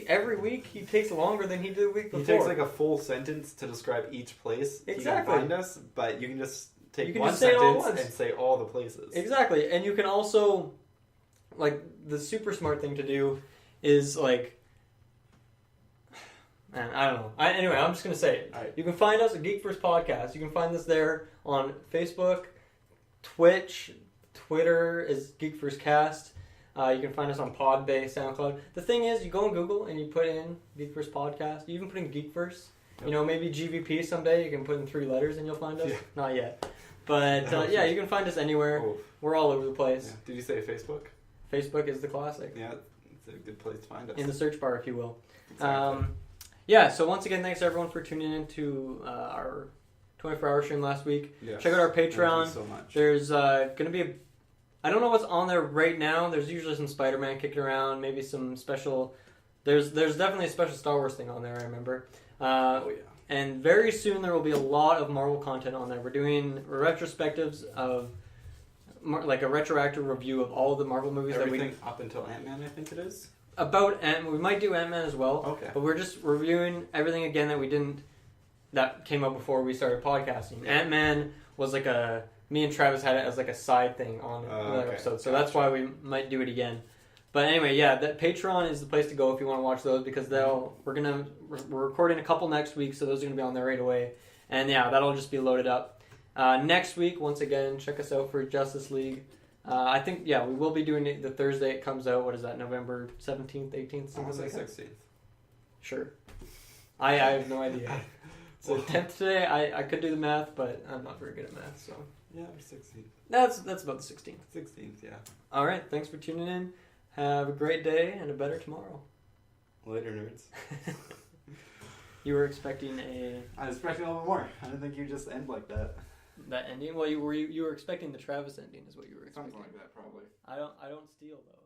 every week he takes longer than he did the week before. He takes like a full sentence to describe each place. Exactly. You can find us, but you can just take one just say it all sentence at once. and say all the places. Exactly, and you can also, like, the super smart thing to do is like. Man, I don't know. Anyway, I'm just going to say it. Right. You can find us at GeekVerse Podcast. You can find us there on Facebook, Twitch, Twitter is GeekVerse Cast. You can find us on Podbay, SoundCloud. The thing is, you go on Google and you put in GeekVerse Podcast. You even put in GeekVerse. Yep. You know, maybe GVP someday. You can put in 3 letters and you'll find us. Yeah. Not yet. But yeah, you can find us anywhere. Oh. We're all over the place. Yeah. Did you say Facebook? Facebook is the classic. Yeah, it's a good place to find us. In the search bar, if you will. Exactly. Yeah, so once again, thanks everyone for tuning in to our 24-hour stream last week. Yes. Check out our Patreon. Thank you so much. There's going to be I don't know what's on there right now. There's usually some Spider-Man kicking around, maybe some special... There's definitely a special Star Wars thing on there, I remember. Oh, yeah. And very soon there will be a lot of Marvel content on there. We're doing retrospectives of... like a retroactive review of all the Marvel movies Everything up until Ant-Man, I think it is. About we might do Ant-Man as well. Okay. But we're just reviewing everything again that came out before we started podcasting. Ant-Man was like me and Travis had it as like a side thing on another episode, so that's why we might do it again. But anyway, yeah, that Patreon is the place to go if you want to watch those because we're recording a couple next week, so those are gonna be on there right away. And yeah, that'll just be loaded up. Next week, once again, check us out for Justice League. I think, yeah, we will be doing it the Thursday it comes out. What is that, November 17th, 18th? Something like 16th. Sure. I have no idea. So 10th today, I could do the math, but I'm not very good at math, so. Yeah, 16th. That's about the 16th. 16th, yeah. All right, thanks for tuning in. Have a great day and a better tomorrow. Later, nerds. You were expecting a... I was expecting a little bit more. I didn't think you'd just end like that. That ending? Well, you were expecting the Travis ending is what you were expecting. Something like that, probably. I don't steal, though.